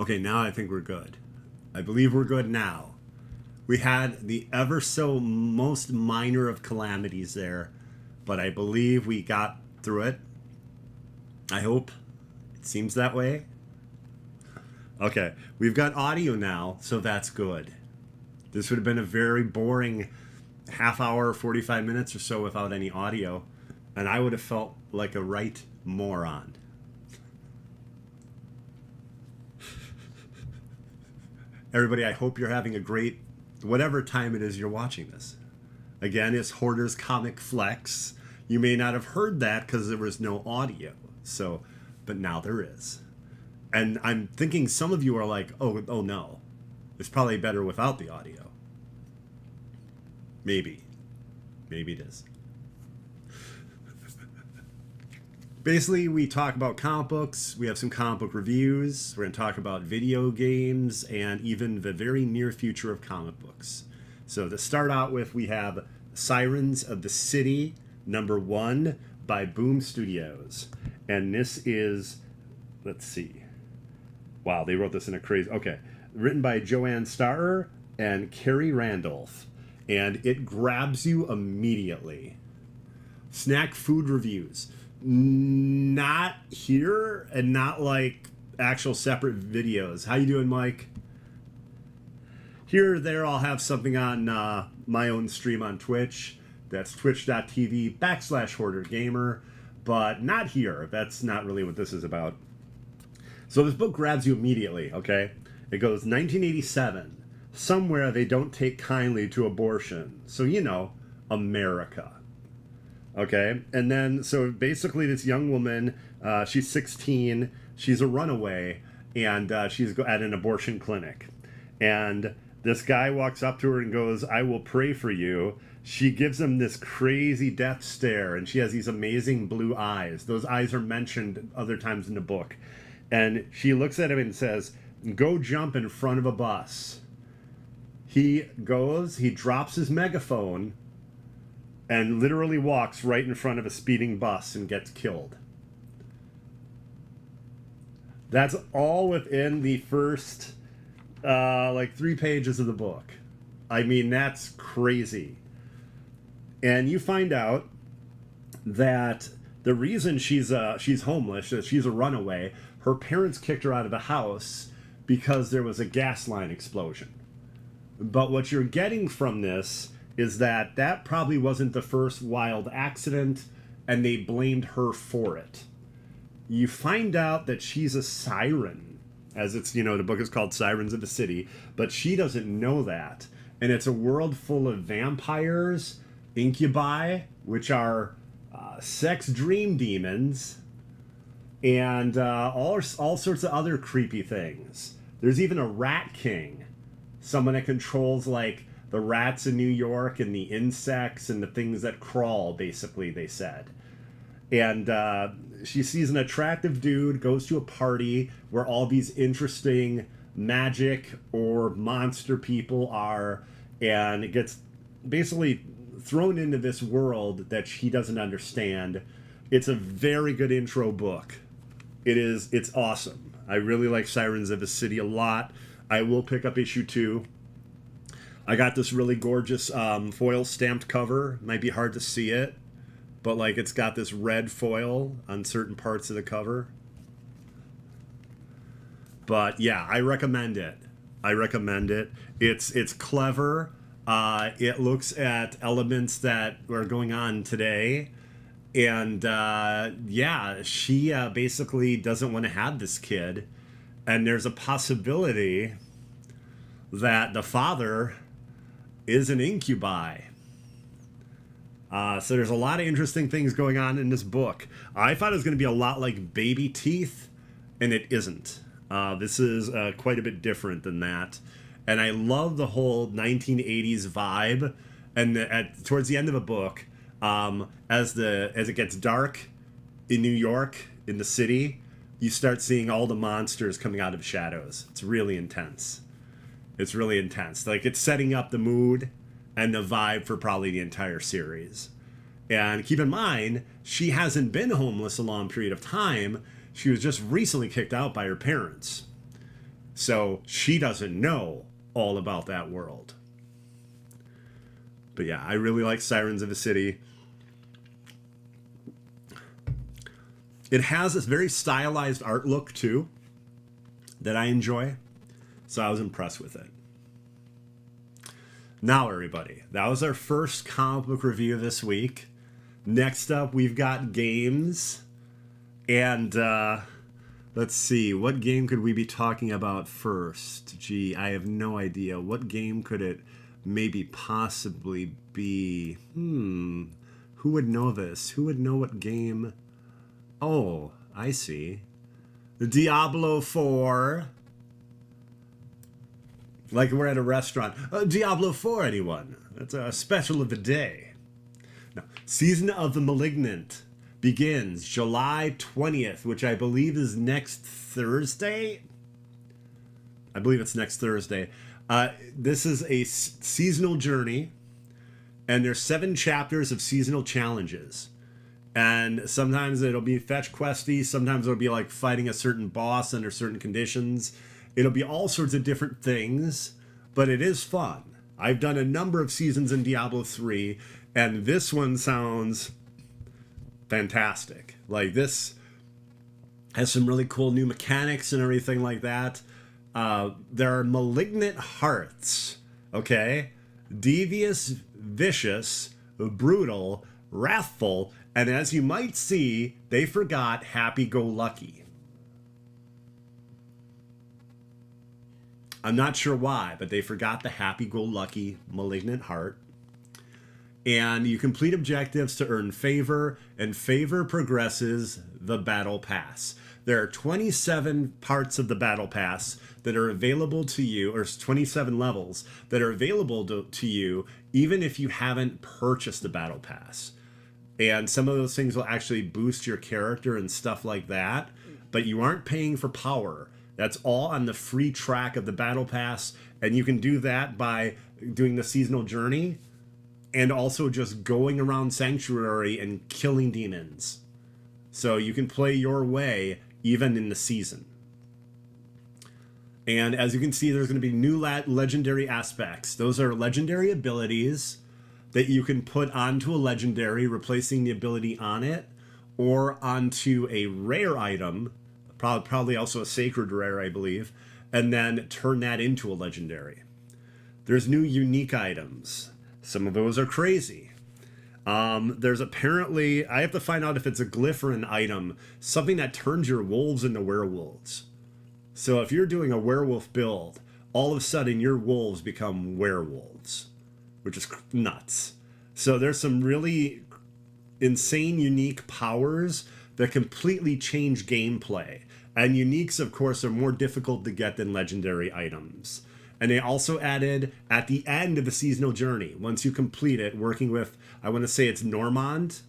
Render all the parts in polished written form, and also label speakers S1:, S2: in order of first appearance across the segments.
S1: Okay, now I think we're good. I believe we're good now. We had the ever so most minor of calamities there, but I believe we got through it. I hope. It seems that way. Okay, we've got audio now, so that's good. This would have been a very boring half hour, 45 minutes or so without any audio, and I would have felt like a right moron. Everybody, I hope you're having a great whatever time it is you're watching this. Again, it's Hoarder's Comic Flex. You may not have heard that because there was no audio. So, but now there is. And I'm thinking some of you are like, oh no. It's probably better without the audio. Maybe. Maybe it is. Basically, we talk about comic books, we have some comic book reviews, we're going to talk about video games, and even the very near future of comic books. So to start out with, we have Sirens of the City, #1, by Boom Studios. And this is, let's see. Wow, they wrote this in a crazy, okay. Written by Joanne Starrer and Carrie Randolph. And it grabs you immediately. Snack food reviews. Not here and not like actual separate videos. How you doing, Mike? Here or there I'll have something on my own stream on Twitch. That's twitch.tv/Hoardergamer, but not here. That's not really what this is about. So this book grabs you immediately, okay? It goes 1987. Somewhere they don't take kindly to abortion. So, you know, America. Okay, and then so basically this young woman, she's 16, she's a runaway, and she's at an abortion clinic. And this guy walks up to her and goes, "I will pray for you." She gives him this crazy death stare, and she has these amazing blue eyes. Those eyes are mentioned other times in the book. And she looks at him and says, "Go jump in front of a bus." He goes, he drops his megaphone, and literally walks right in front of a speeding bus and gets killed. That's all within the first, like 3 pages of the book. I mean, that's crazy. And you find out that the reason she's homeless, that she's a runaway, her parents kicked her out of the house because there was a gas line explosion. But what you're getting from this is that probably wasn't the first wild accident, and they blamed her for it. You find out that she's a siren, as it's, you know, the book is called Sirens of the City, but she doesn't know that. And it's a world full of vampires, incubi, which are sex dream demons, and all sorts of other creepy things. There's even a rat king, someone that controls, like, the rats in New York and the insects and the things that crawl, basically, they said. And she sees an attractive dude, goes to a party where all these interesting magic or monster people are, and it gets basically thrown into this world that she doesn't understand. It's a very good intro book. It's awesome. I really like Sirens of the City a lot. I will pick up issue 2. I got this really gorgeous foil stamped cover. Might be hard to see it, but like it's got this red foil on certain parts of the cover. But yeah, I recommend it. It's clever. It looks at elements that are going on today. And yeah, she basically doesn't want to have this kid. And there's a possibility that the father is an incubi. So there's a lot of interesting things going on in this book. I thought it was going to be a lot like Baby Teeth, and it isn't. This is quite a bit different than that. And I love the whole 1980s vibe. And towards the end of the book, as it gets dark in New York, in the city, you start seeing all the monsters coming out of shadows. It's really intense. Like, it's setting up the mood and the vibe for probably the entire series. And keep in mind, she hasn't been homeless a long period of time. She was just recently kicked out by her parents. So she doesn't know all about that world. But yeah, I really like Sirens of the City. It has this very stylized art look too that I enjoy. So I was impressed with it. Now, everybody, that was our first comic book review this week. Next up, we've got games. And let's see, what game could we be talking about first? Gee, I have no idea. What game could it maybe possibly be? Who would know this? Who would know what game? Oh, I see. Diablo 4. Like we're at a restaurant. Diablo 4, anyone? That's a special of the day. Now, Season of the Malignant begins July 20th, which I believe is next Thursday. I believe it's next Thursday. This is a seasonal journey, and there's 7 chapters of seasonal challenges. And sometimes it'll be fetch questy, sometimes it'll be like fighting a certain boss under certain conditions. It'll be all sorts of different things, but it is fun. I've done a number of seasons in Diablo 3, and this one sounds fantastic. Like, this has some really cool new mechanics and everything like that. There are malignant hearts, okay? Devious, vicious, brutal, wrathful, and as you might see, they forgot happy-go-lucky. I'm not sure why, but they forgot the happy-go-lucky malignant heart. And you complete objectives to earn favor, and favor progresses the battle pass. There are 27 parts of the battle pass that are available to you, or 27 levels that are available to you even if you haven't purchased the battle pass. And some of those things will actually boost your character and stuff like that, but you aren't paying for power. That's all on the free track of the battle pass, and you can do that by doing the seasonal journey and also just going around Sanctuary and killing demons. So you can play your way even in the season. And as you can see, there's going to be new legendary aspects. Those are legendary abilities that you can put onto a legendary, replacing the ability on it, or onto a rare item, probably also a sacred rare, I believe, and then turn that into a legendary. There's new unique items. Some of those are crazy. There's apparently, I have to find out if it's a glyph or an item, something that turns your wolves into werewolves. So if you're doing a werewolf build, all of a sudden your wolves become werewolves, which is nuts. So there's some really insane, unique powers that completely change gameplay. And uniques, of course, are more difficult to get than legendary items. And they also added, at the end of the seasonal journey, once you complete it, working with, I want to say it's Cormand.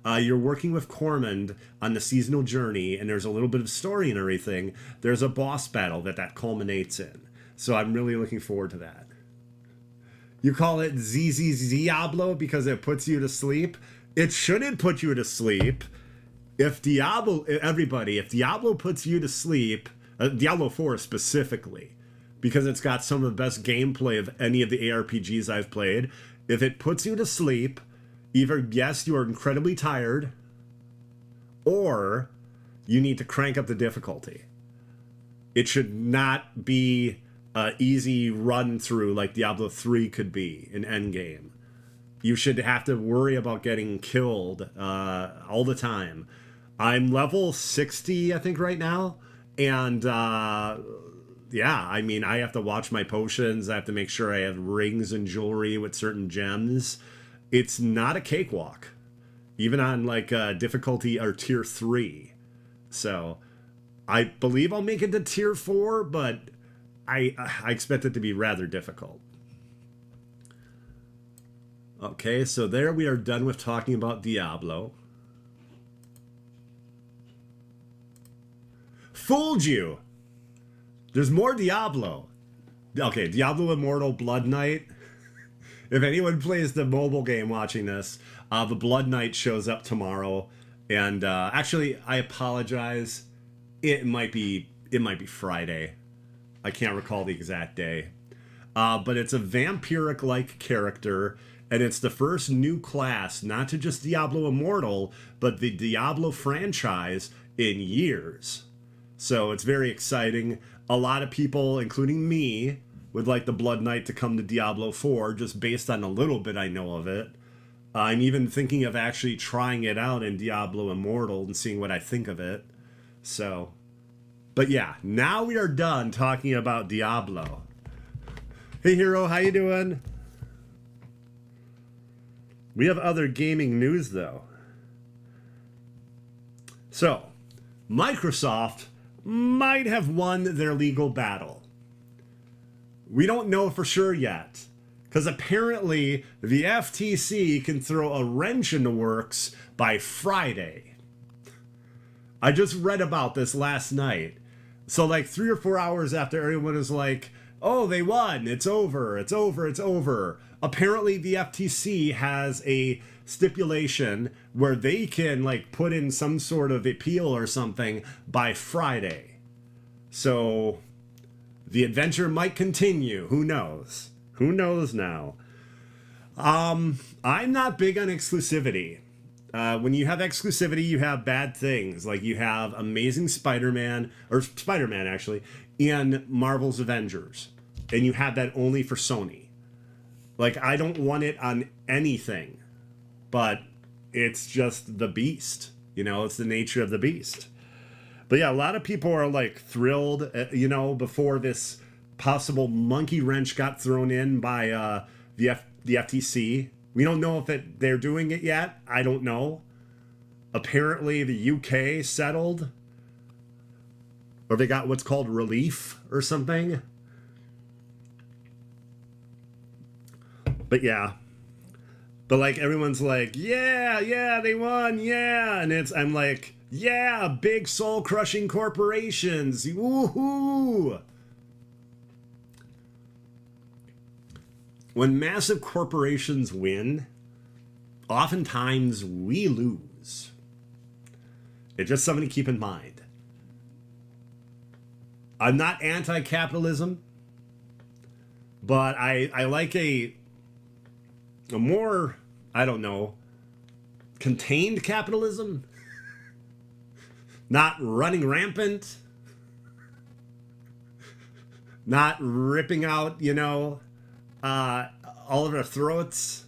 S1: You're working with Cormand on the seasonal journey, and there's a little bit of story and everything. There's a boss battle that culminates in. So I'm really looking forward to that. You call it Diablo because it puts you to sleep. It shouldn't put you to sleep. If Diablo puts you to sleep, Diablo 4 specifically, because it's got some of the best gameplay of any of the ARPGs I've played. If it puts you to sleep, either yes, you are incredibly tired, or you need to crank up the difficulty. It should not be an easy run through like Diablo 3 could be in endgame. You should have to worry about getting killed all the time. I'm level 60, I think, right now. And yeah, I mean, I have to watch my potions. I have to make sure I have rings and jewelry with certain gems. It's not a cakewalk, even on like difficulty or tier 3. So I believe I'll make it to tier 4, but I expect it to be rather difficult. Okay, so there we are done with talking about Diablo. Fooled you! There's more Diablo. Okay, Diablo Immortal Blood Knight. If anyone plays the mobile game watching this, the Blood Knight shows up tomorrow. And actually, I apologize. It might be Friday. I can't recall the exact day. But it's a vampiric-like character, and it's the first new class, not to just Diablo Immortal, but the Diablo franchise in years. So it's very exciting. A lot of people, including me, would like the Blood Knight to come to Diablo 4, just based on a little bit I know of it. I'm even thinking of actually trying it out in Diablo Immortal and seeing what I think of it. So, but yeah, now we are done talking about Diablo. Hey Hero, how you doing? We have other gaming news though. So, Microsoft might have won their legal battle. We don't know for sure yet, because apparently the FTC can throw a wrench in the works by Friday. I just read about this last night. So like 3 or 4 hours after everyone is like, oh, they won, it's over, it's over, it's over. Apparently the FTC has a stipulation where they can like put in some sort of appeal or something by Friday. So the adventure might continue. Who knows? Who knows now? I'm not big on exclusivity. When you have exclusivity, you have bad things. Like you have Amazing Spider-Man, or Spider-Man actually, and Marvel's Avengers. And you have that only for Sony. Like, I don't want it on anything. But it's just the beast. You know, it's the nature of the beast. But yeah, a lot of people are like thrilled, you know, before this possible monkey wrench got thrown in by the FTC. We don't know if they're doing it yet. I don't know. Apparently the UK settled. Or they got what's called relief or something. But yeah. But like everyone's like, yeah, they won, yeah. And I'm like, yeah, big soul-crushing corporations. Woohoo! When massive corporations win, oftentimes we lose. It's just something to keep in mind. I'm not anti-capitalism, but I like a more, I don't know, contained capitalism. Not running rampant. Not ripping out, you know, all of our throats.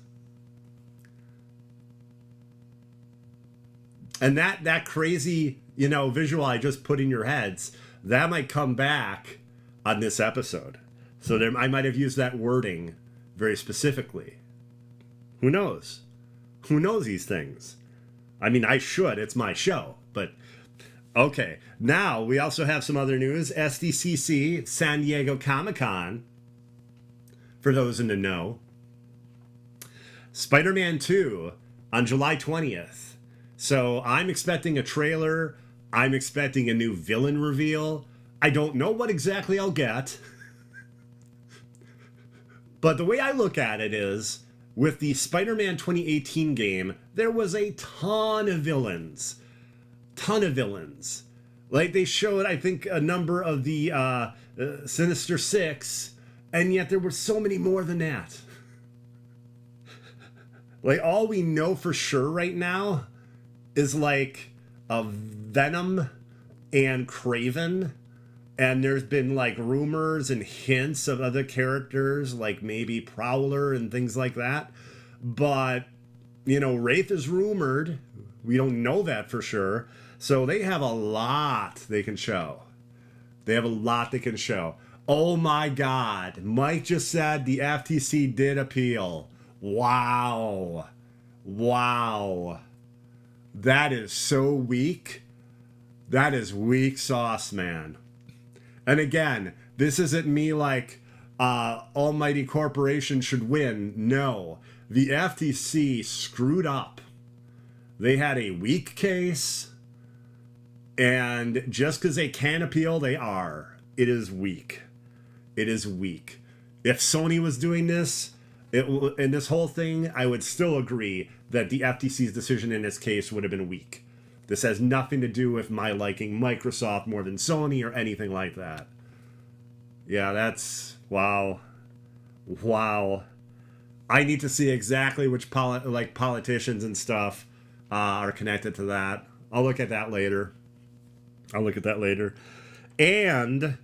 S1: And that crazy, you know, visual I just put in your heads, that might come back on this episode. So I might have used that wording very specifically. Who knows? Who knows these things? I mean, I should. It's my show. But, okay. Now, we also have some other news. SDCC, San Diego Comic-Con. For those in the know. Spider-Man 2 on July 20th. So, I'm expecting a trailer. I'm expecting a new villain reveal. I don't know what exactly I'll get. But the way I look at it is, with the Spider-Man 2018 game, there was a ton of villains. Like, they showed, I think, a number of the Sinister Six, and yet there were so many more than that. Like, all we know for sure right now is, like, a Venom and Kraven. And there's been, like, rumors and hints of other characters, like maybe Prowler and things like that. But, you know, Wraith is rumored. We don't know that for sure. So they have a lot they can show. Oh my God. Mike just said the FTC did appeal. Wow. That is so weak. That is weak sauce, man. And again, this isn't me like almighty corporation should win. No, the FTC screwed up. They had a weak case, and just because they can appeal, they are. It is weak. If Sony was doing this, in this whole thing, I would still agree that the FTC's decision in this case would have been weak. This has nothing to do with my liking Microsoft more than Sony or anything like that. Yeah, that's... Wow. Wow. I need to see exactly which politicians and stuff are connected to that. I'll look at that later. And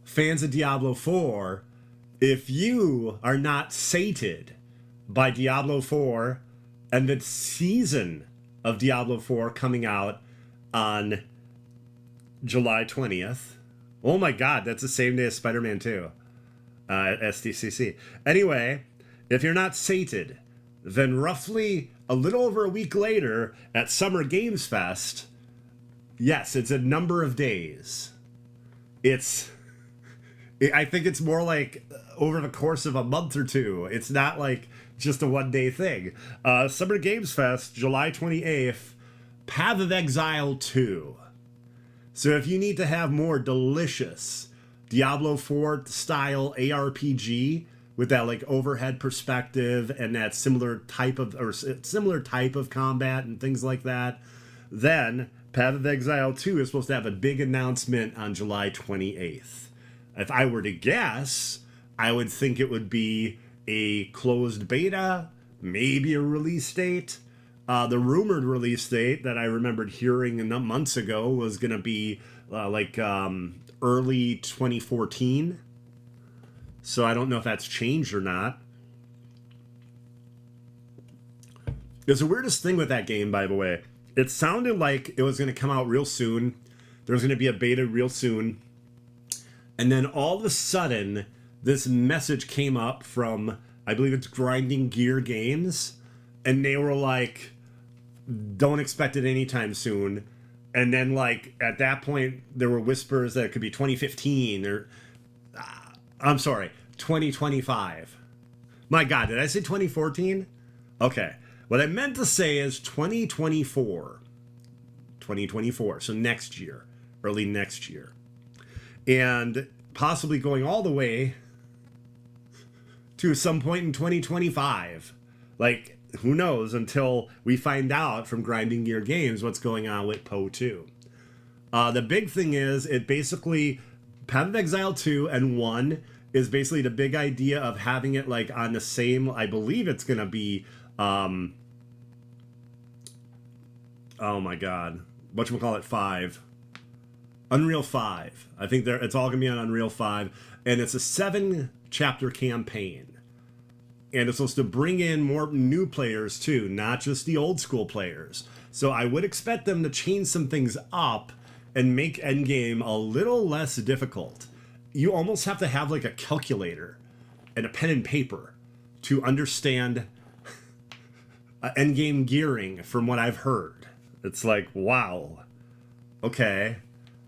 S1: fans of Diablo 4, if you are not sated by Diablo 4 and the season of Diablo 4 coming out on July 20th. Oh my god, that's the same day as Spider-Man 2 at SDCC. Anyway, if you're not sated, then roughly a little over a week later at Summer Games Fest, yes, it's a number of days. I think it's more like over the course of a month or two. It's not like just a one-day thing. Summer Games Fest, July 28th, Path of Exile 2. So if you need to have more delicious Diablo 4 style ARPG with that like overhead perspective and that similar type of combat and things like that, then Path of Exile 2 is supposed to have a big announcement on July 28th. If I were to guess, I would think it would be a closed beta, maybe a release date. The rumored release date that I remembered hearing months ago was going to be early 2014. So I don't know if that's changed or not. It's the weirdest thing with that game, by the way. It sounded like it was going to come out real soon. There was going to be a beta real soon. And then all of a sudden, this message came up from, I believe it's Grinding Gear Games. And they were like, don't expect it anytime soon. And then, like, at that point, there were whispers that it could be 2015 or... I'm sorry, 2025. My God, did I say 2014? Okay. What I meant to say is 2024. 2024, so next year. Early next year. And possibly going all the way to some point in 2025. Like, who knows until we find out from Grinding Gear Games what's going on with Poe 2. The big thing is, it basically, Path of Exile 2 and 1 is basically the big idea of having it like on the same, I believe it's going to be, oh my God, whatchamacallit 5. Unreal 5. I think it's all going to be on Unreal 5. And it's a 7-chapter campaign. And it's supposed to bring in more new players too, not just the old school players. So I would expect them to change some things up and make endgame a little less difficult. You almost have to have like a calculator and a pen and paper to understand endgame gearing from what I've heard. It's like, wow. Okay.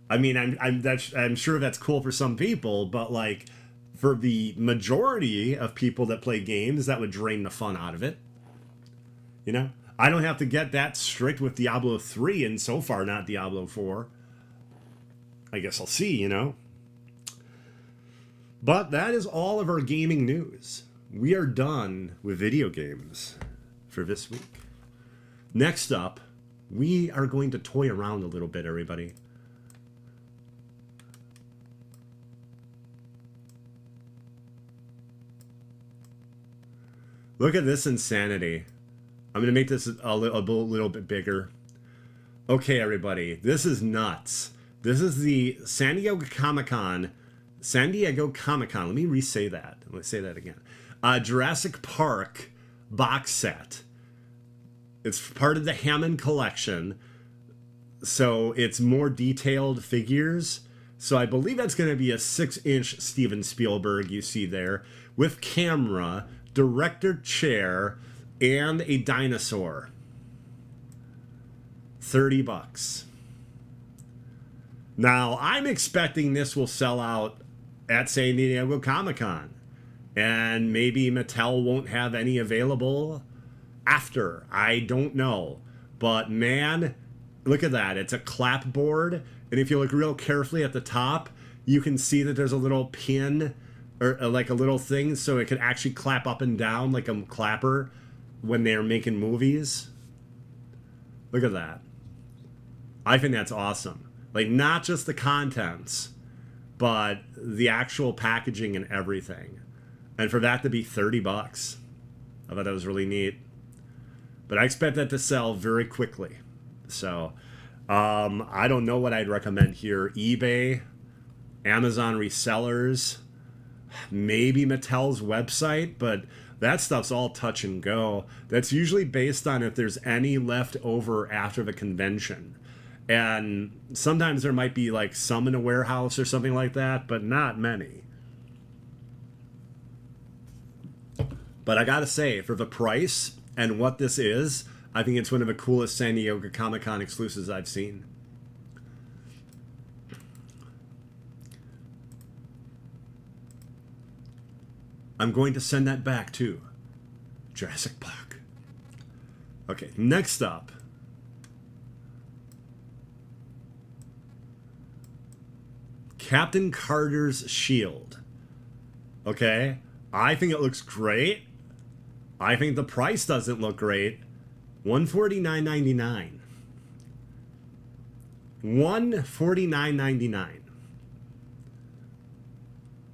S1: I mean, I'm sure that's cool for some people, but like for the majority of people that play games, that would drain the fun out of it. You know, I don't have to get that strict with Diablo 3 and so far not Diablo 4. I guess I'll see, you know. But that is all of our gaming news. We are done with video games for this week. Next up, we are going to toy around a little bit, everybody. Look at this insanity. I'm going to make this a little bit bigger. Okay, everybody. This is nuts. This is the San Diego Comic-Con. Let me re-say that. Let me say that again. Jurassic Park box set. It's part of the Hammond collection. So it's more detailed figures. So I believe that's going to be a 6-inch Steven Spielberg you see there. With camera, director chair, and a dinosaur. $30. Now, I'm expecting this will sell out at San Diego Comic-Con. And maybe Mattel won't have any available after. I don't know. But man, look at that. It's a clapboard. And if you look real carefully at the top, you can see that there's a little pin or like a little thing so it can actually clap up and down like a clapper when they're making movies. Look at that. I think that's awesome. Like, not just the contents, but the actual packaging and everything. And for that to be 30 bucks, I thought that was really neat. But I expect that to sell very quickly. So, I don't know what I'd recommend here. eBay, Amazon resellers, maybe Mattel's website, but that stuff's all touch and go. That's usually based on if there's any left over after the convention. And sometimes there might be like some in a warehouse or something like that, but not many. But I gotta say, for the price and what this is, I think it's one of the coolest San Diego Comic-Con exclusives I've seen. I'm going to send that back to Jurassic Park. Okay, next up. Captain Carter's shield. Okay, I think it looks great. I think the price doesn't look great. $149.99. $149.99.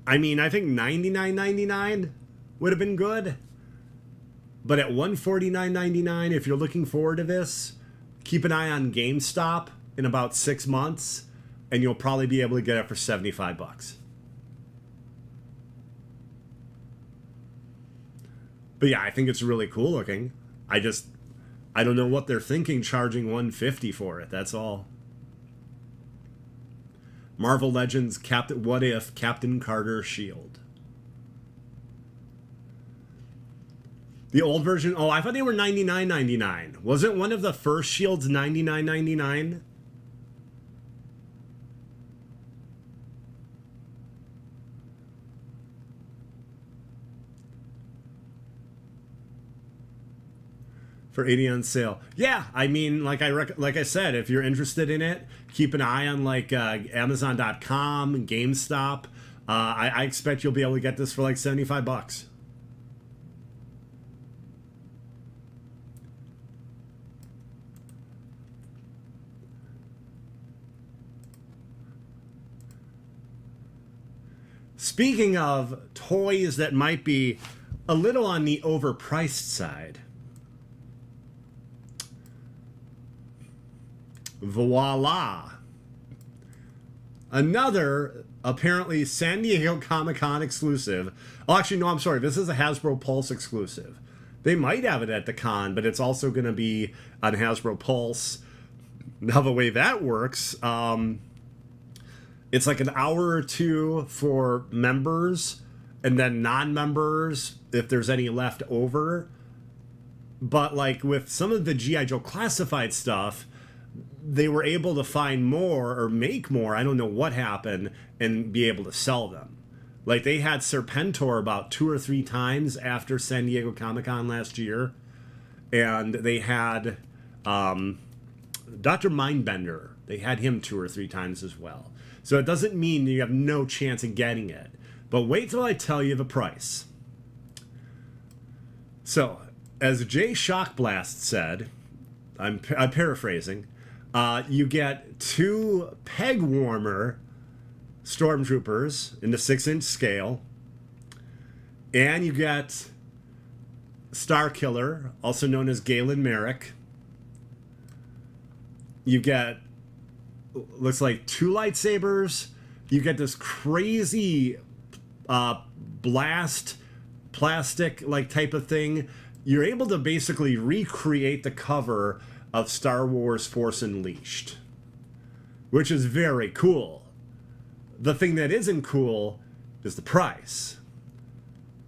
S1: I mean, I think $99.99 would have been good. But at $149.99, if you're looking forward to this, keep an eye on GameStop in about 6 months, and you'll probably be able to get it for 75 bucks. But yeah, I think it's really cool looking. I don't know what they're thinking charging $150 for it. That's all. Marvel Legends What If Captain Carter Shield. The old version, oh, I thought they were $99.99. Wasn't one of the first shields $99.99? For 80 on sale. Yeah, I mean, like I said, if you're interested in it, keep an eye on like Amazon.com, GameStop. I expect you'll be able to get this for like 75 bucks. Speaking of toys that might be a little on the overpriced side, voila! Another, apparently, San Diego Comic-Con exclusive. Oh, actually, no, I'm sorry. This is a Hasbro Pulse exclusive. They might have it at the con, but it's also going to be on Hasbro Pulse. Now, the way that works, it's like an hour or two for members, and then non-members, if there's any left over. But, like, with some of the G.I. Joe Classified stuff, they were able to find more or make more, I don't know what happened, and be able to sell them. Like, they had Serpentor about 2 or 3 times after San Diego Comic-Con last year, and they had Dr. Mindbender. They had him 2 or 3 times as well. So it doesn't mean you have no chance of getting it. But wait till I tell you the price. So, as Jay Shockblast said, I'm paraphrasing, you get 2 peg warmer stormtroopers in the 6-inch scale, and you get Starkiller, also known as Galen Merrick. You get, looks like 2 lightsabers. You get this crazy blast plastic like type of thing. You're able to basically recreate the cover of Star Wars Force Unleashed, which is very cool. The thing that isn't cool is the price.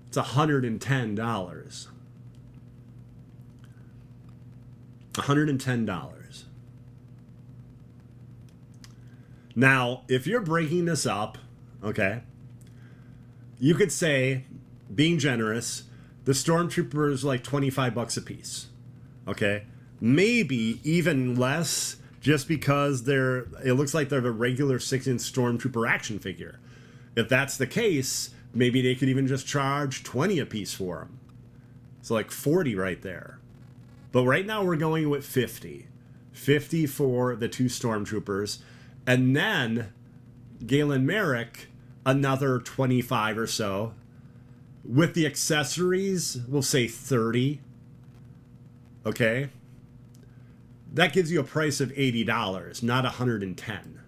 S1: It's $110. $110. Now, if you're breaking this up, okay, you could say, being generous, the Stormtroopers like 25 bucks a piece. Okay? Maybe even less, just because it looks like they're the regular 6-inch Stormtrooper action figure. If that's the case, maybe they could even just charge 20 a piece for them. So like 40 right there. But right now we're going with 50. 50 for the 2 stormtroopers, and then Galen Merrick another 25 or so. With the accessories, we'll say 30. Okay? That gives you a price of $80, not $110.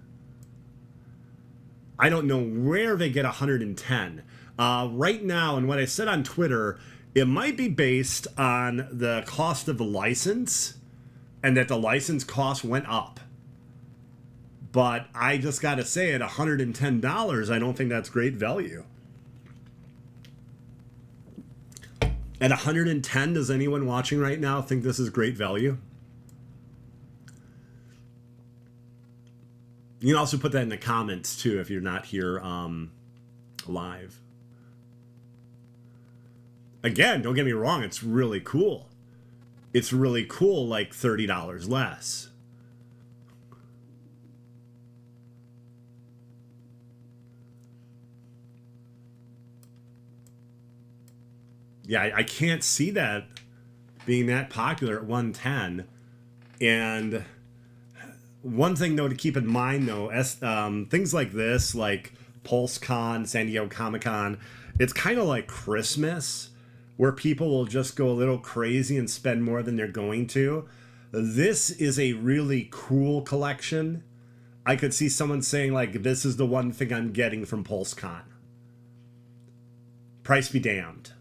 S1: I don't know where they get $110. Right now, and what I said on Twitter, it might be based on the cost of the license, and that the license cost went up. But I just got to say, at $110, I don't think that's great value. At $110, does anyone watching right now think this is great value? You can also put that in the comments, too, if you're not here live. Again, don't get me wrong, it's really cool. It's really cool, like $30 less. Yeah, I can't see that being that popular at 110. And one thing, though, to keep in mind, though, things like this, like PulseCon, San Diego Comic-Con, it's kind of like Christmas, where people will just go a little crazy and spend more than they're going to. This is a really cool collection. I could see someone saying, like, this is the one thing I'm getting from PulseCon. Price be damned.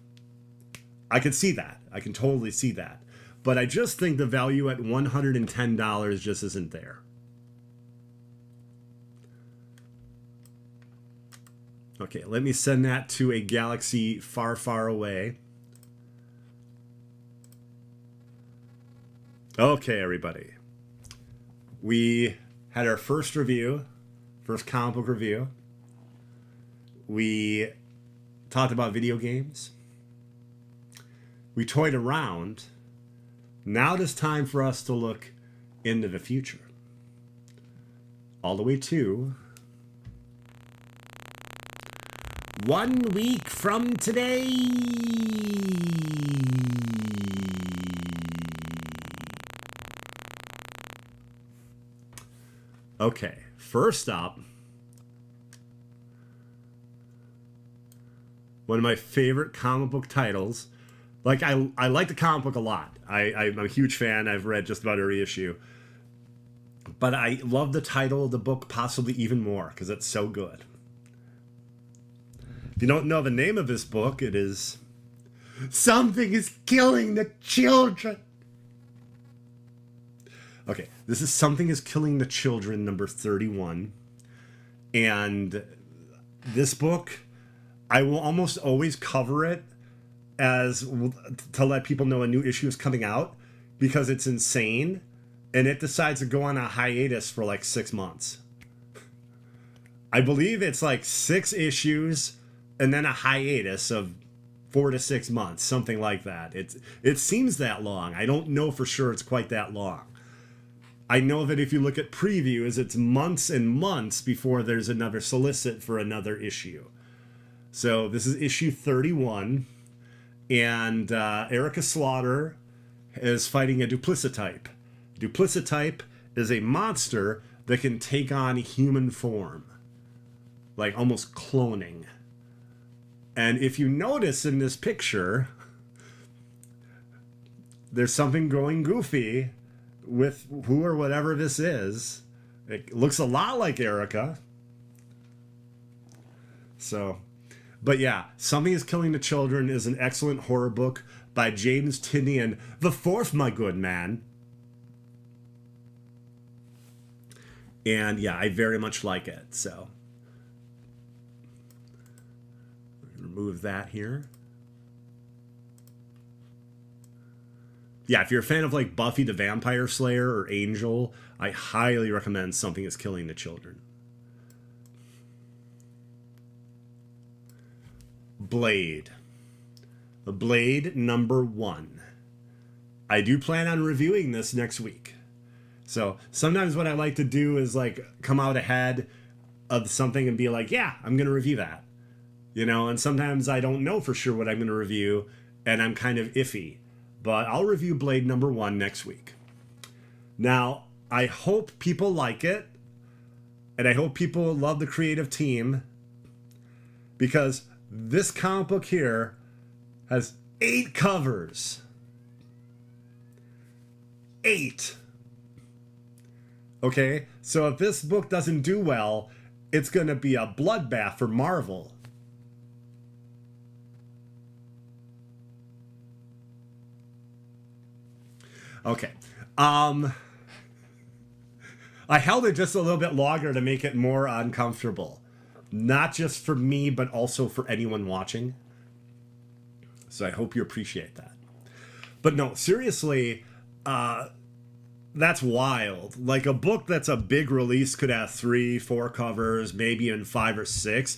S1: I could see that. I can totally see that. But I just think the value at $110 just isn't there. Okay, let me send that to a galaxy far, far away. Okay, everybody. We had our first review, first comic book review. We talked about video games. We toyed around. Now it is time for us to look into the future. All the way to 1 week from today. Okay, first up, one of my favorite comic book titles. Like, I like the comic book a lot. I'm a huge fan. I've read just about every issue. But I love the title of the book possibly even more because it's so good. If you don't know the name of this book, it is Something is Killing the Children. Okay, this is Something is Killing the Children, number 31. And this book, I will almost always cover it as to let people know a new issue is coming out because it's insane, and it decides to go on a hiatus for like 6 months. I believe it's like 6 issues and then a hiatus of 4 to 6 months, something like that. It seems that long. I don't know for sure it's quite that long. I know that if you look at previews, it's months and months before there's another solicit for another issue. So this is issue 31. And Erica Slaughter is fighting a duplicitype. Duplicitype is a monster that can take on human form. Like almost cloning. And if you notice in this picture, there's something going goofy with who or whatever this is. It looks a lot like Erica. So... But yeah, Something is Killing the Children is an excellent horror book by James Tynion the Fourth, my good man. And yeah, I very much like it. So remove that here. Yeah, if you're a fan of like Buffy the Vampire Slayer or Angel, I highly recommend Something is Killing the Children. Blade. Blade number 1. I do plan on reviewing this next week. So sometimes what I like to do is like come out ahead of something and be like, yeah, I'm going to review that. You know, and sometimes I don't know for sure what I'm going to review and I'm kind of iffy. But I'll review Blade number 1 next week. Now, I hope people like it, and I hope people love the creative team, because this comic book here has 8 covers. 8. Okay, so if this book doesn't do well, it's going to be a bloodbath for Marvel. Okay. I held it just a little bit longer to make it more uncomfortable. Not just for me, but also for anyone watching. So I hope you appreciate that. But no, seriously, that's wild. Like, a book that's a big release could have 3, 4 covers, maybe even 5 or 6.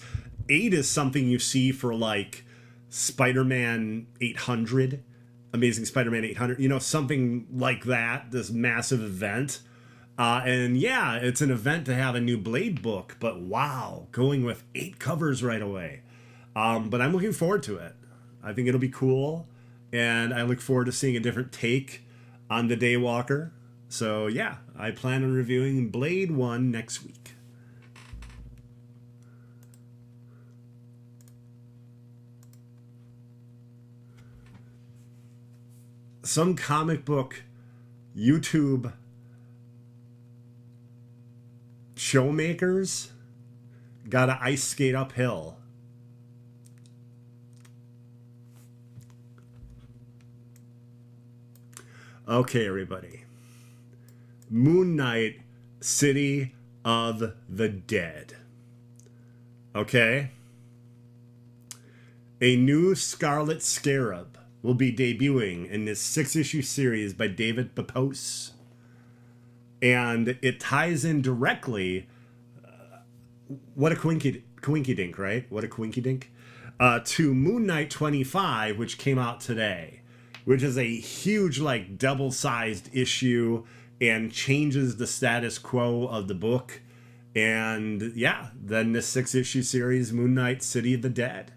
S1: 8 is something you see for, like, Spider-Man 800, Amazing Spider-Man 800, you know, something like that, this massive event. And yeah, it's an event to have a new Blade book, but wow, going with 8 covers right away. But I'm looking forward to it. I think it'll be cool, and I look forward to seeing a different take on the Daywalker. So yeah, I plan on reviewing Blade 1 next week. Some comic book YouTube showmakers gotta ice skate uphill. Okay, everybody. Moon Knight, City of the Dead. Okay? A new Scarlet Scarab will be debuting in this 6-issue series by David Pepose. And it ties in directly, what a coinky-dink, right? What a coinky-dink. To Moon Knight 25, which came out today, which is a huge, like, double-sized issue and changes the status quo of the book. And yeah, then this 6-issue series, Moon Knight, City of the Dead.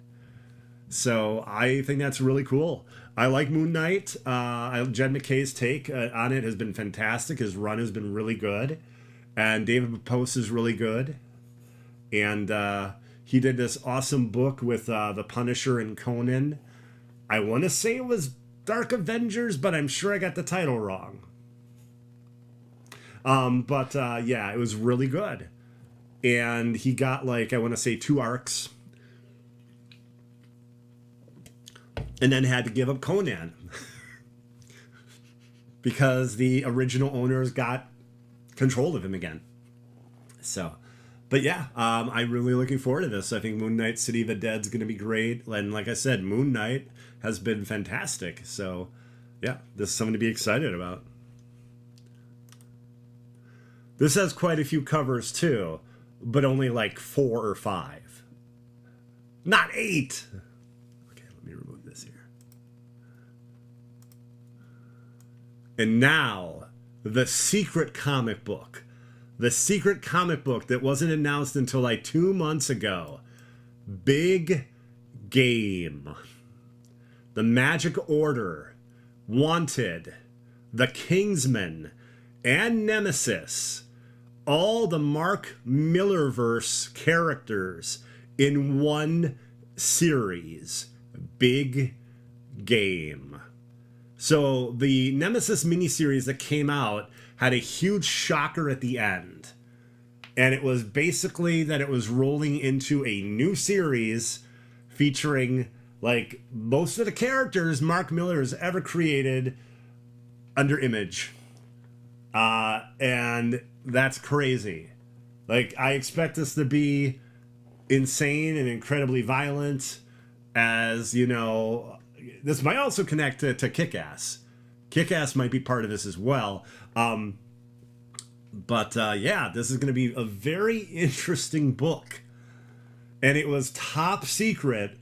S1: So I think that's really cool. I like Moon Knight. Jed McKay's take on it has been fantastic. His run has been really good. And David Pepose is really good. And he did this awesome book with the Punisher and Conan. I want to say it was Dark Avengers, but I'm sure I got the title wrong. But yeah, it was really good. And he got, like, I want to say 2 arcs. And then had to give up Conan. Because the original owners got control of him again. So, but yeah, I'm really looking forward to this. I think Moon Knight City of the Dead's going to be great. And like I said, Moon Knight has been fantastic. So, yeah, this is something to be excited about. This has quite a few covers too, but only like 4 or 5. Not 8! Okay, let me remove this here. And now, the secret comic book. The secret comic book that wasn't announced until like 2 months ago. Big Game. The Magic Order. Wanted. The Kingsman. And Nemesis. All the Mark Millerverse characters in one series. Big Game. So the Nemesis miniseries that came out had a huge shocker at the end. And it was basically that it was rolling into a new series featuring, like, most of the characters Mark Miller has ever created under Image. And that's crazy. Like, I expect this to be insane and incredibly violent, as, you know, this might also connect to Kick-Ass. Kick-Ass might be part of this as well. But yeah, this is going to be a very interesting book. And it was top secret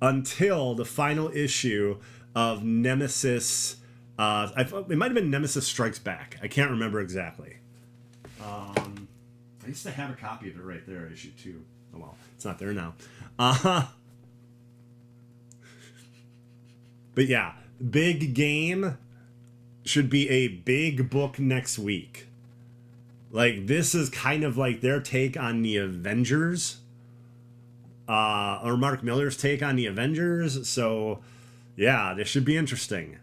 S1: until the final issue of Nemesis. It might have been Nemesis Strikes Back. I can't remember exactly. I used to have a copy of it right there, issue 2. Oh well, it's not there now. But yeah, Big Game should be a big book next week. Like, this is kind of like their take on the Avengers, or Mark Miller's take on the Avengers. So, yeah, this should be interesting.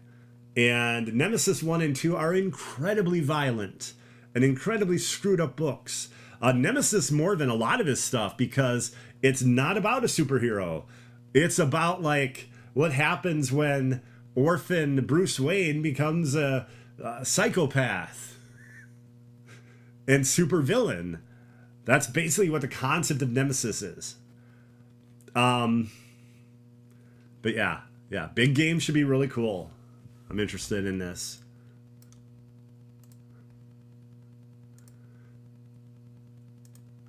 S1: And Nemesis 1 and 2 are incredibly violent and incredibly screwed up books. Nemesis more than a lot of his stuff because it's not about a superhero. It's about, like, what happens when orphan Bruce Wayne becomes a psychopath and supervillain. That's basically what the concept of Nemesis is. But yeah, big game should be really cool. I'm interested in this.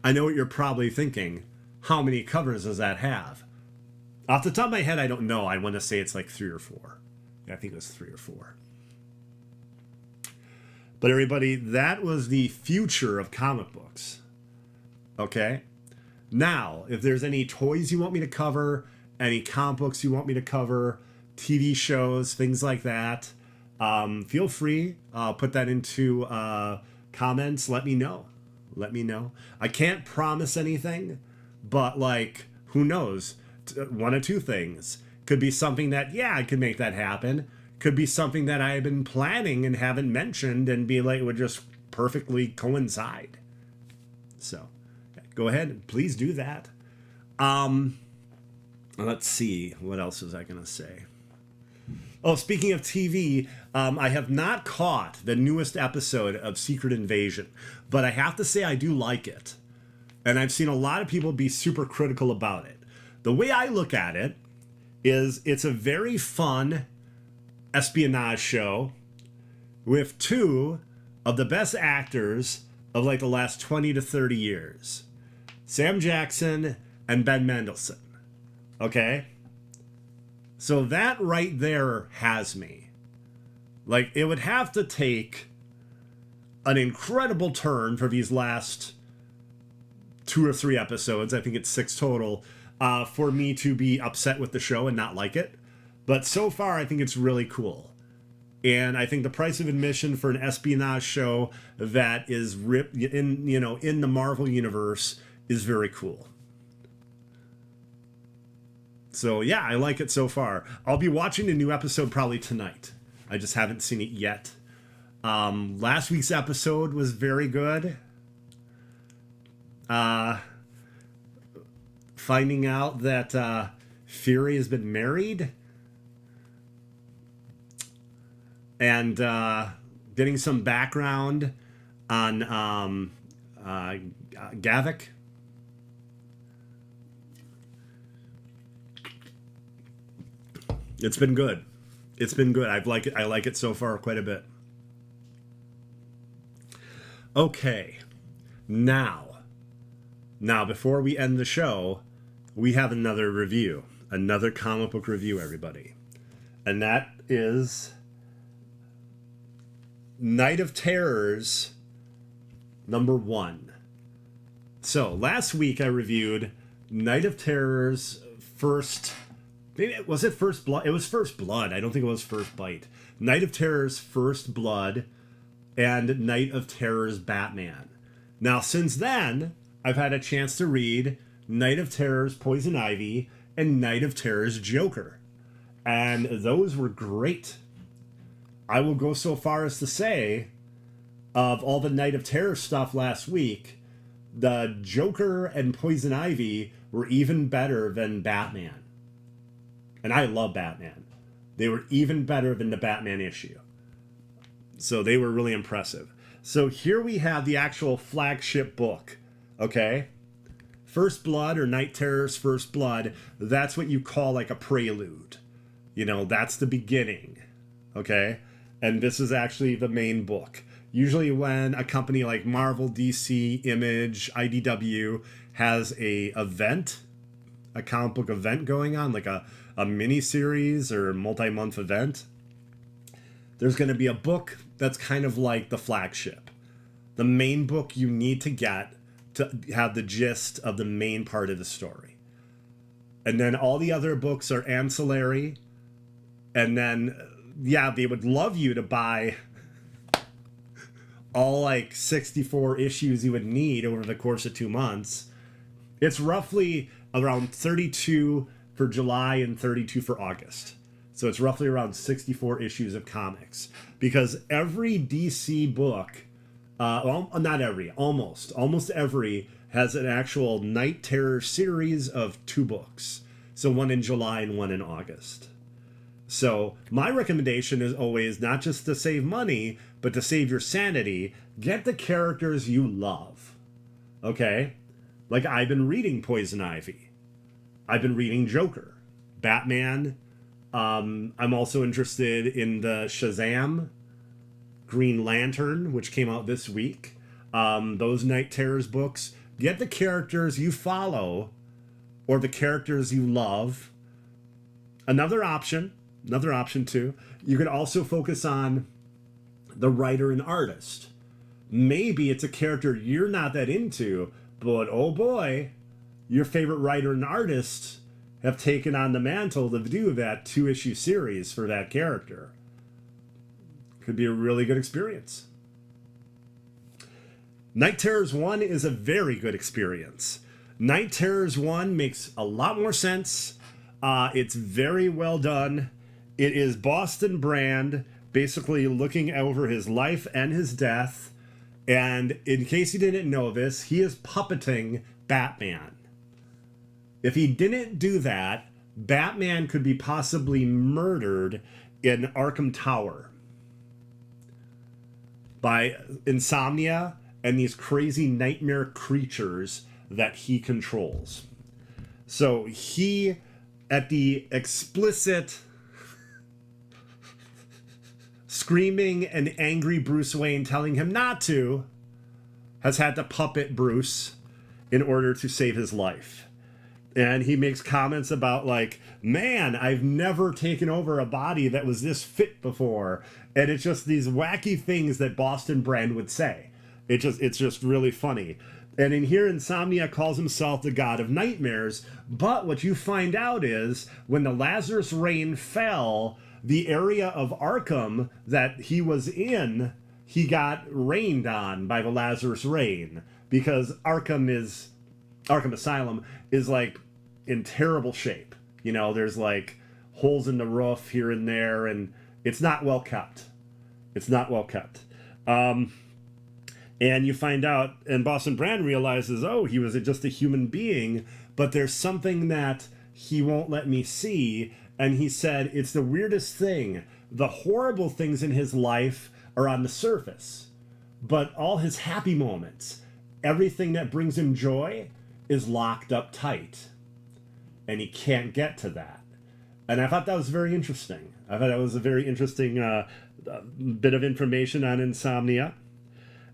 S1: I know what you're probably thinking. How many covers does that have? Off the top of my head, I don't know. I want to say it's like 3 or 4. Yeah, I think it was 3 or 4. But everybody, that was the future of comic books. Okay? Now, if there's any toys you want me to cover, any comic books you want me to cover, TV shows, things like that, feel free. Put that into comments. Let me know. I can't promise anything, but, like, who knows? One of two things. Could be something that, yeah, I could make that happen. Could be something that I've been planning and haven't mentioned and be like, it would just perfectly coincide. So, go ahead. Please do that. Let's see. What else was I going to say? Oh, speaking of TV, I have not caught the newest episode of Secret Invasion, but I have to say I do like it. And I've seen a lot of people be super critical about it. The way I look at it is it's a very fun espionage show with 2 of the best actors of like the last 20 to 30 years. Sam Jackson and Ben Mendelsohn. Okay? So that right there has me. Like, it would have to take an incredible turn for these last 2 or 3 episodes, I think it's 6 total, for me to be upset with the show and not like it. But so far, I think it's really cool. And I think the price of admission for an espionage show that is in the Marvel universe is very cool. So yeah, I like it so far. I'll be watching a new episode probably tonight. I just haven't seen it yet. Last week's episode was very good. Finding out that Fury has been married. And getting some background on Gavik. It's been good. I like it so far quite a bit. Okay. Now before we end the show, we have another review. Another comic book review, everybody. And that is Night of Terrors #1. So, last week I reviewed Night of Terrors first... Maybe, was it First Blood? It was First Blood. I don't think it was First Bite. Night of Terror's First Blood and Night of Terror's Batman. Now, since then, I've had a chance to read Night of Terror's Poison Ivy and Night of Terror's Joker. And those were great. I will go so far as to say, of all the Night of Terror stuff last week, the Joker and Poison Ivy were even better than Batman. And I love Batman. They were even better than the Batman issue. So they were really impressive. So here we have the actual flagship book. Okay? First Blood, or Night Terror's First Blood, that's what you call like a prelude. You know, that's the beginning. Okay? And this is actually the main book. Usually when a company like Marvel, DC, Image, IDW has a comic book event going on, like a mini-series or multi-month event, there's going to be a book that's kind of like the flagship. The main book you need to get to have the gist of the main part of the story. And then all the other books are ancillary. And then, yeah, they would love you to buy all like 64 issues you would need over the course of 2 months, it's roughly around 32 for July and 32 for August. So it's roughly around 64 issues of comics, because every DC book, well, not every, almost every has an actual Night Terror series of 2 books. So one in July and one in August. So my recommendation is always not just to save money, but to save your sanity. Get the characters you love. Okay? Like, I've been reading Poison Ivy. I've been reading Joker, Batman. I'm also interested in the Shazam, Green Lantern, which came out this week. Those Night Terrors books. Get the characters you follow or the characters you love. Another option too, you could also focus on the writer and artist. Maybe it's a character you're not that into, but oh boy, your favorite writer and artist have taken on the mantle to do that 2-issue series for that character. Could be a really good experience. Night Terrors 1 is a very good experience. Night Terrors 1 makes a lot more sense. It's very well done. It is Boston Brand basically looking over his life and his death. And in case you didn't know this, he is puppeting Batman. If he didn't do that, Batman could be possibly murdered in Arkham Tower by Insomnia and these crazy nightmare creatures that he controls. So he, at the explicit screaming and angry Bruce Wayne telling him not to, has had to puppet Bruce in order to save his life. And he makes comments about, like, man, I've never taken over a body that was this fit before. And it's just these wacky things that Boston Brand would say. It's just really funny. And in here, Insomnia calls himself the god of nightmares. But what you find out is, when the Lazarus Rain fell, the area of Arkham that he was in, he got rained on by the Lazarus Rain. Because Arkham Asylum is, like, in terrible shape. You know, there's, like, holes in the roof here and there, and it's not well kept. And you find out, and Boston Brand realizes, oh, he was just a human being, but there's something that he won't let me see. And he said, it's the weirdest thing. The horrible things in his life are on the surface, but all his happy moments, everything that brings him joy, is locked up tight. And he can't get to that. And I thought that was very interesting. I thought that was a very interesting bit of information on Insomnia.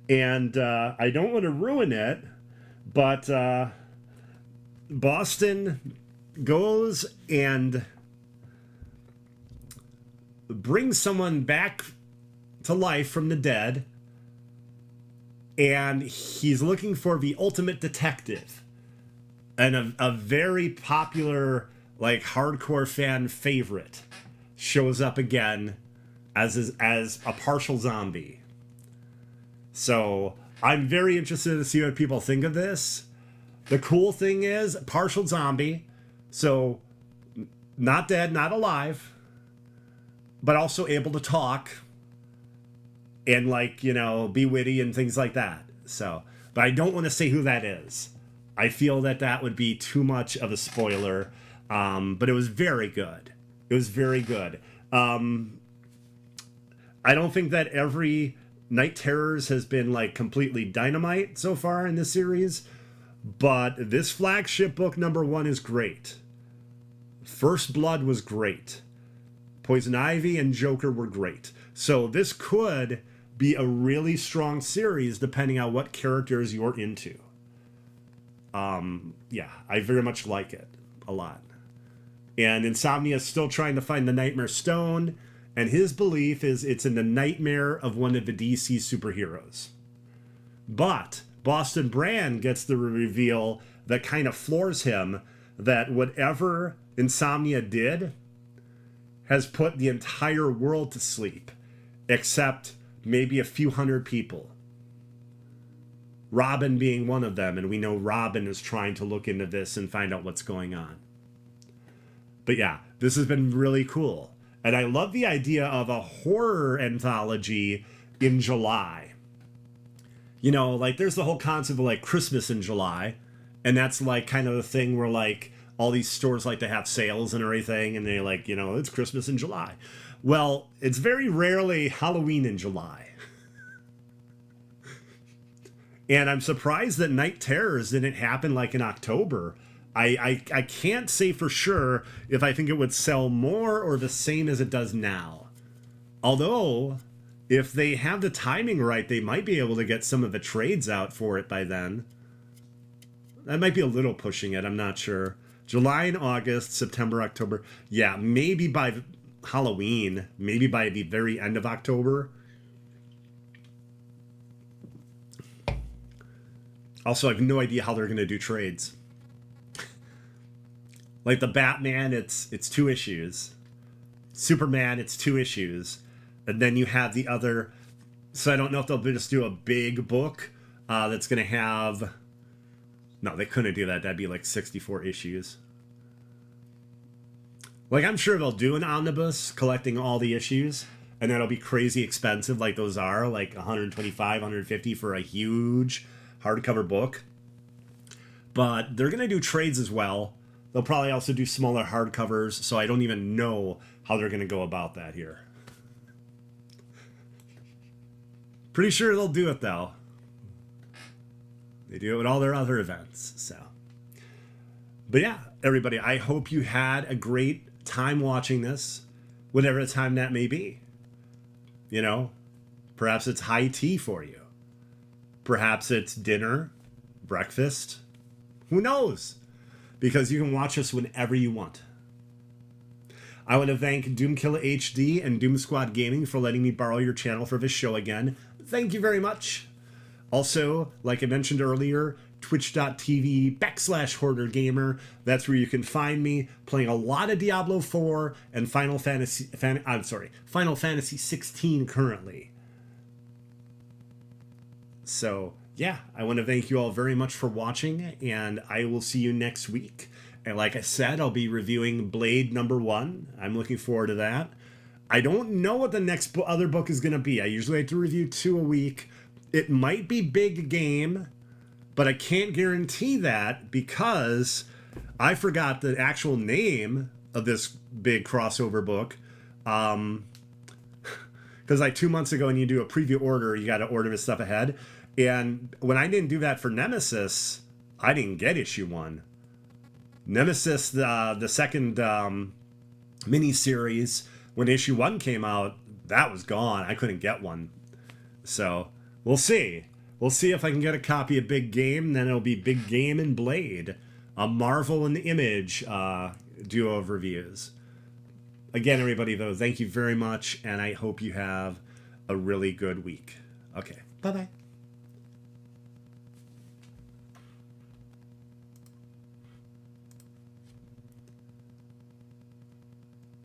S1: And I don't want to ruin it, but Boston goes and brings someone back to life from the dead, and he's looking for the ultimate detective. And a very popular, like, hardcore fan favorite shows up again as a partial zombie. So I'm very interested to see what people think of this. The cool thing is, partial zombie, so not dead, not alive, but also able to talk and, like, you know, be witty and things like that. So, but I don't want to say who that is. I feel that would be too much of a spoiler. But it was very good. I don't think that every Night Terrors has been, like, completely dynamite so far in this series, but this flagship book #1 is great. First Blood was great. Poison Ivy and Joker were great. So this could be a really strong series depending on what characters you're into. Yeah, I very much like it a lot. And Insomnia is still trying to find the Nightmare Stone, and his belief is it's in the nightmare of one of the DC superheroes. But Boston Brand gets the reveal that kind of floors him, that whatever Insomnia did has put the entire world to sleep, except maybe a few hundred people. Robin being one of them, and we know Robin is trying to look into this and find out what's going on. But yeah, this has been really cool. And I love the idea of a horror anthology in July. You know, like there's the whole concept of like Christmas in July. And that's like kind of the thing where like all these stores like to have sales and everything. And they like, you know, it's Christmas in July. Well, it's very rarely Halloween in July. And I'm surprised that Night Terrors didn't happen like in October. I can't say for sure if I think it would sell more or the same as it does now. Although, if they have the timing right, they might be able to get some of the trades out for it by then. That might be a little pushing it, I'm not sure. July and August, September, October. Yeah, maybe by Halloween. Maybe by the very end of October. Also, I have no idea how they're going to do trades. Like the Batman, it's 2 issues. Superman, it's 2 issues. And then you have the other... So I don't know if they'll just do a big book that's going to have... No, they couldn't do that. That'd be like 64 issues. Like, I'm sure they'll do an omnibus collecting all the issues. And that'll be crazy expensive like those are. Like 125, 150 for a huge hardcover book. But they're going to do trades as well. They'll probably also do smaller hardcovers. So I don't even know how they're going to go about that here. Pretty sure they'll do it, though. They do it with all their other events, so. But yeah, everybody, I hope you had a great time watching this, whatever time that may be. You know, perhaps it's high tea for you. Perhaps it's dinner, breakfast. Who knows? Because you can watch us whenever you want. I want to thank Doomkiller HD and Doom Squad Gaming for letting me borrow your channel for this show again. Thank you very much. Also, like I mentioned earlier, twitch.tv/Hoardergamer. That's where you can find me playing a lot of Diablo 4 and Final Fantasy 16 currently. So, yeah, I want to thank you all very much for watching, and I will see you next week. And like I said, I'll be reviewing Blade #1. I'm looking forward to that. I don't know what the next other book is going to be. I usually like to review 2 a week. It might be Big Game, but I can't guarantee that because I forgot the actual name of this big crossover book. Because like 2 months ago when you do a preview order, you got to order this stuff ahead. And when I didn't do that for Nemesis, I didn't get issue 1. Nemesis, the second mini-series, when issue 1 came out, that was gone. I couldn't get one. So, we'll see. We'll see if I can get a copy of Big Game. Then it'll be Big Game and Blade. A Marvel and Image duo of reviews. Again, everybody, though, thank you very much. And I hope you have a really good week. Okay, bye-bye.